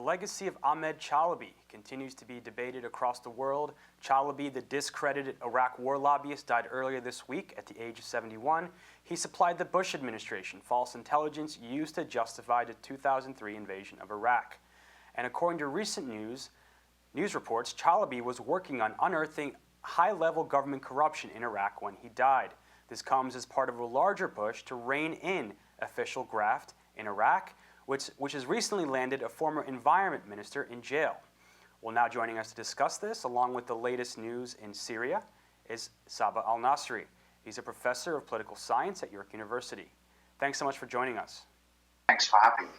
legacy of Ahmed Chalabi continues to be debated across the world. Chalabi, the discredited Iraq war lobbyist, died earlier this week at the age of 71. He supplied the Bush administration false intelligence used to justify the 2003 invasion of Iraq. And according to recent news reports, Chalabi was working on unearthing high-level government corruption in Iraq when he died. This comes as part of a larger push to rein in official graft in Iraq, which has recently landed a former environment minister in jail. Well, now joining us to discuss this, along with the latest news in Syria, is Sabah Alnasseri. He's a professor of political science at York University. Thanks so much for joining us. Thanks for having me.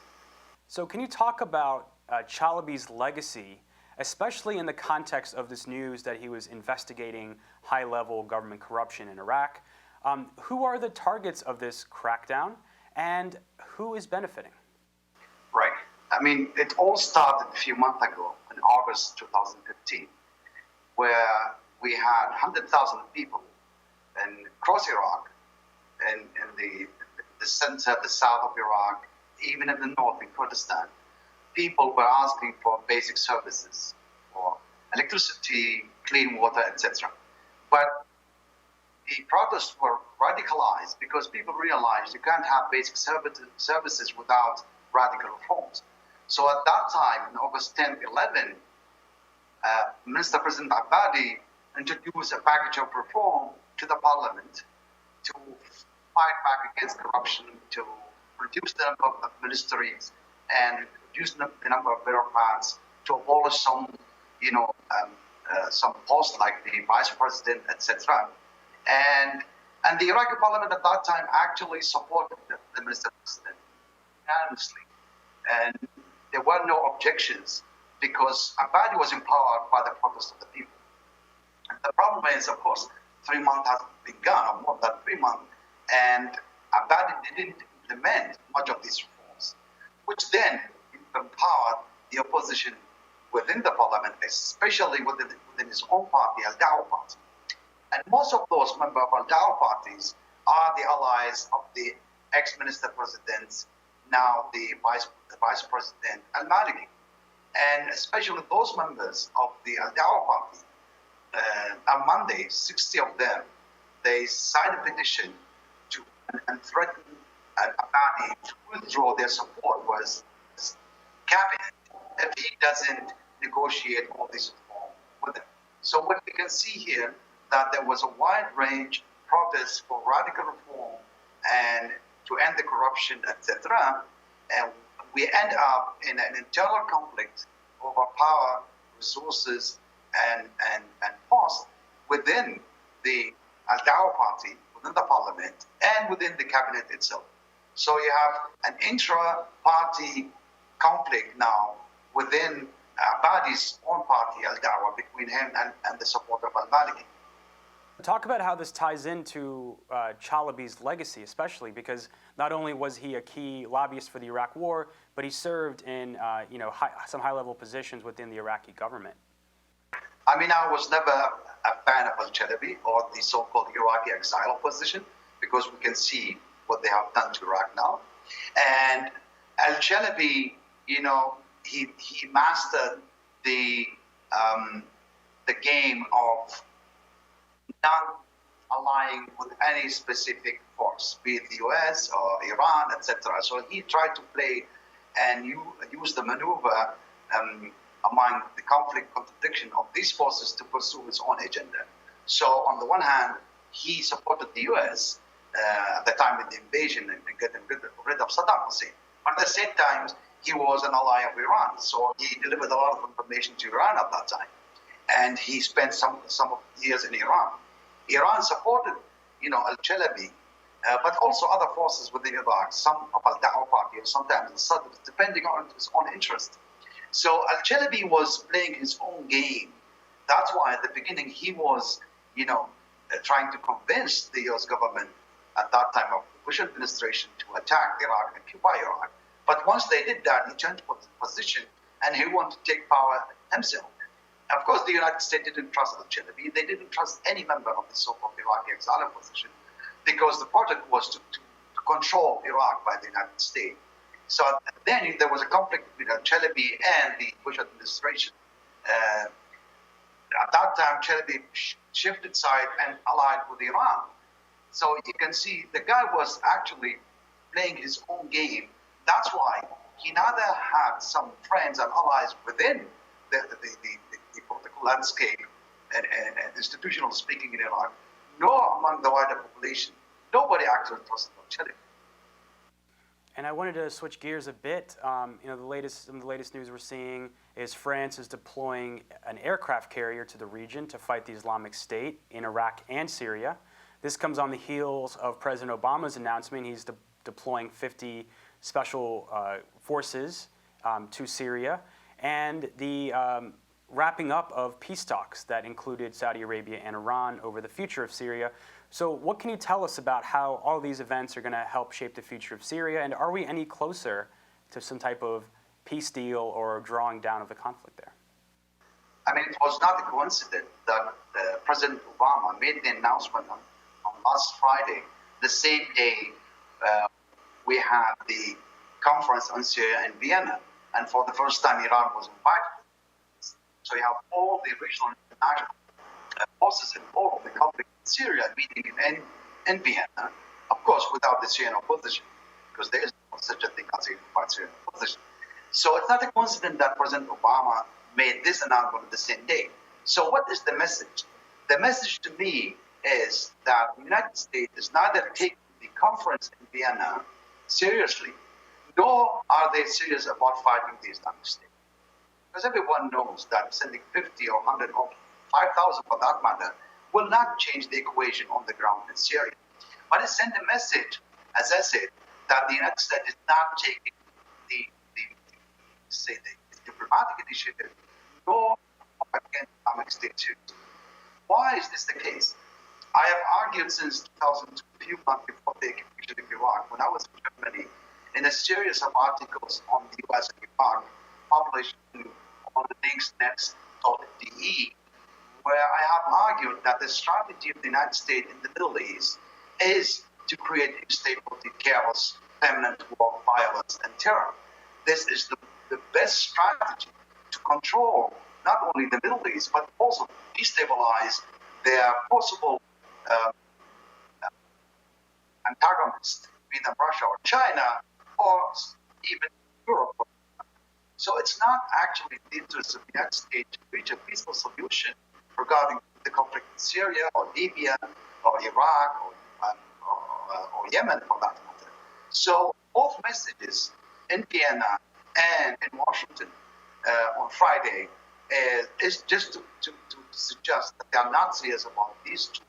So can you talk about Chalabi's legacy, especially in the context of this news that he was investigating high-level government corruption in Iraq? Who are the targets of this crackdown, and who is benefiting? Right. I mean, it all started a few months ago, in August 2015, where we had 100,000 people across Iraq, and in the center, the south of Iraq, even in the north, in Kurdistan. People were asking for basic services, for electricity, clean water, etc. But the protests were radicalized because people realized you can't have basic services without radical reforms. So at that time, in August 10, 11, Minister President Abadi introduced a package of reform to the parliament to fight back against corruption, to reduce the number of ministries and reduce the number of bureaucrats, to abolish some posts like the vice president, etc. And the Iraqi parliament at that time actually supported the minister president unanimously. And there were no objections because Abadi was empowered by the protest of the people. And the problem is, of course, 3 months has begun, or more than 3 months, and Abadi didn't implement much of these reforms, which then empowered the opposition within the parliament, especially within his own party, Al-Dawah party. And most of those members of Al-Dawah parties are the allies of the ex-minister presidents, now the vice president Al-Maliki. And especially those members of the Al-Dawah party, on Monday, 60 of them, they signed a petition and threatened Abadi to withdraw their support for his cabinet if he doesn't negotiate all this reform with them. So what we can see here, that there was a wide range protest for radical reform and to end the corruption, etc. And we end up in an internal conflict over power, resources, and post within the Al-Dawah party, within the parliament, and within the cabinet itself. So you have an intra-party conflict now within Abadi's own party, Al-Dawah, between him and the supporter of Al-Maliki. Talk about how this ties into Chalabi's legacy, especially because not only was he a key lobbyist for the Iraq War, but he served in some high-level positions within the Iraqi government. I mean, I was never a fan of Al-Chalabi or the so-called Iraqi exile opposition, because we can see what they have done to Iraq now. And Al-Chalabi, he mastered the game of not aligning with any specific force, be it the US or Iran, etc. So he tried to play and use the maneuver among the conflict contradiction of these forces to pursue his own agenda. So on the one hand, he supported the US at the time of the invasion and getting rid of Saddam Hussein. But at the same time, he was an ally of Iran. So he delivered a lot of information to Iran at that time. And he spent some of the years in Iran. Iran supported, Al-Chalabi, but also other forces within Iraq, some of Al-Dawah party, or sometimes the Sadr, depending on his own interest. So Al-Chalabi was playing his own game. That's why at the beginning he was, trying to convince the US government at that time of the Bush administration to attack Iraq and occupy Iraq. But once they did that, he changed position and he wanted to take power himself. Of course, the United States didn't trust Al-Chalabi. They didn't trust any member of the so-called Iraqi exile opposition, because the project was to control Iraq by the United States. So then there was a conflict between Chalabi and the Bush administration. At that time, Chalabi shifted side and allied with Iran. So you can see the guy was actually playing his own game. That's why he neither had some friends and allies within the political landscape and institutional speaking in Iraq, nor among the wider population. Nobody actually trusted Chalabi. And I wanted to switch gears a bit. Some of the latest news we're seeing is France is deploying an aircraft carrier to the region to fight the Islamic State in Iraq and Syria. This comes on the heels of President Obama's announcement. He's deploying 50 special forces to Syria, and the wrapping up of peace talks that included Saudi Arabia and Iran over the future of Syria. So what can you tell us about how all these events are going to help shape the future of Syria, and are we any closer to some type of peace deal or drawing down of the conflict there? I mean, it was not a coincidence that President Obama made the announcement on last Friday, the same day we had the conference on Syria in Vienna, and for the first time Iran was invited. So you have all the regional international forces involved in the conflict in Syria meeting in Vienna, of course without the Syrian opposition, because there is no such a thing as a unified Syrian opposition. So it's not a coincidence that President Obama made this announcement the same day. So what is the message? The message to me is that the United States is neither taking the conference in Vienna seriously, nor are they serious about fighting the Islamic State. Because everyone knows that sending 50 or 100 or 5,000 for that matter will not change the equation on the ground in Syria. But it sent a message, as I said, that the United States is not taking the diplomatic initiative, nor against Islamic State seriously. Why is this the case? I have argued since 2002, a few months before the occupation of Iraq, when I was in Germany, in a series of articles on the U.S. and Iraq, published on the linksnet.de, where I have argued that the strategy of the United States in the Middle East is to create instability, chaos, permanent war, violence, and terror. This is the best strategy to control not only the Middle East, but also destabilize their possible antagonists, be them Russia or China, or even Europe. So it's not actually the interest of the United States to reach a peaceful solution regarding the conflict in Syria or Libya or Iraq or Yemen for that matter. So both messages in Vienna and in Washington on Friday is just to suggest that they are not serious about these two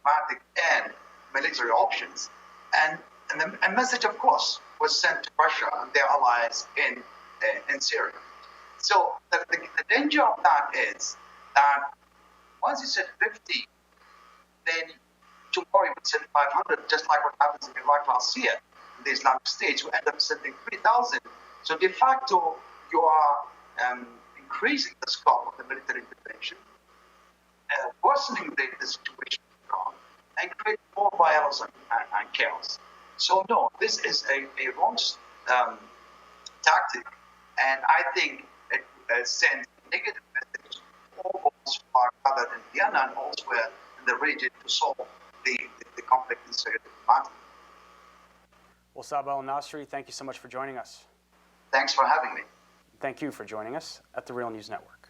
diplomatic and military options. And a message, of course, was sent to Russia and their allies in Syria. So the danger of that is that once you said 50, then tomorrow you would send 500, just like what happens in Iraq last year. The Islamic State, who end up sending 3,000. So de facto, you are increasing the scope of the military intervention, worsening the situation and create more violence and chaos. So no, this is a wrong tactic, and I think it sends a negative message to all those who are gathered in Vienna and elsewhere in the region to solve the conflict in Syria diplomatically. Well, Sabah Alnasseri, thank you so much for joining us. Thanks for having me. Thank you for joining us at the Real News Network.